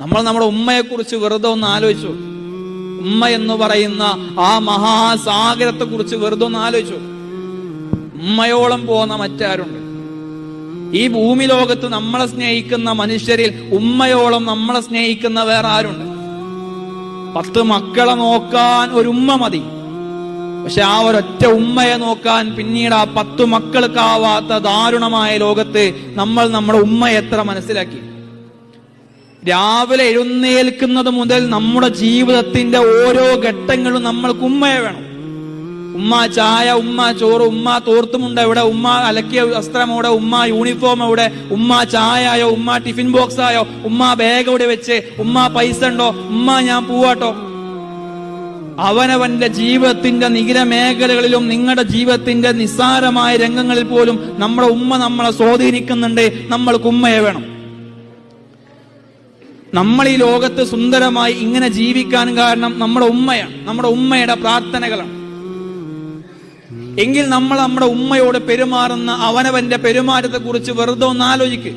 നമ്മൾ നമ്മുടെ ഉമ്മയെക്കുറിച്ച് വെറുതെ ഒന്ന് ആലോചിച്ചു. ഉമ്മ എന്ന് പറയുന്ന ആ മഹാസാഗരത്തെ കുറിച്ച് വെറുതെ ഒന്ന് ആലോചിച്ചു. ഉമ്മയോളം പോകുന്ന മറ്റാരുണ്ട്? ഈ ഭൂമി ലോകത്ത് നമ്മളെ സ്നേഹിക്കുന്ന മനുഷ്യരിൽ ഉമ്മയോളം നമ്മളെ സ്നേഹിക്കുന്ന വേറെ ആരുണ്ട്? 10 മക്കളെ നോക്കാൻ ഒരു ഉമ്മ മതി. പക്ഷെ ആ ഒരൊറ്റ ഉമ്മയെ നോക്കാൻ പിന്നീട് ആ 10 മക്കൾക്കാവാത്ത ദാരുണമായ ലോകത്ത് നമ്മൾ നമ്മുടെ ഉമ്മയെ എത്ര മനസ്സിലാക്കി? രാവിലെ എഴുന്നേൽക്കുന്നത് മുതൽ നമ്മുടെ ജീവിതത്തിന്റെ ഓരോ ഘട്ടങ്ങളും നമ്മൾക്ക് ഉമ്മയെ വേണം. ഉമ്മ ചായ, ഉമ്മ ചോറ്, ഉമ്മ തോർത്തുമുണ്ട് എവിടെ, ഉമ്മ അലക്കിയ വസ്ത്രം എവിടെ, ഉമ്മ യൂണിഫോം എവിടെ, ഉമ്മ ചായ ആയോ, ഉമ്മ ടിഫിൻ ബോക്സ് ആയോ, ഉമ്മ ബാഗ് എവിടെ വെച്ച്, ഉമ്മ പൈസ ഉണ്ടോ, ഉമ്മ ഞാൻ പോവാട്ടോ. അവനവന്റെ ജീവിതത്തിന്റെ നികിര മേഖലകളിലും നിങ്ങളുടെ ജീവിതത്തിന്റെ നിസ്സാരമായ രംഗങ്ങളിൽ പോലും നമ്മുടെ ഉമ്മ നമ്മളെ സ്വാധീനിക്കുന്നുണ്ട്. നമ്മൾക്ക് ഉമ്മയെ വേണം. നമ്മൾ ഈ ലോകത്ത് സുന്ദരമായി ഇങ്ങനെ ജീവിക്കാൻ കാരണം നമ്മുടെ ഉമ്മയാണ്, നമ്മുടെ ഉമ്മയുടെ പ്രാർത്ഥനകളാണ്. എങ്കിൽ നമ്മൾ നമ്മുടെ ഉമ്മയോട് പെരുമാറുന്ന അവനവന്റെ പെരുമാറ്റത്തെ കുറിച്ച് വെറുതെ ഒന്ന് ആലോചിക്കുക.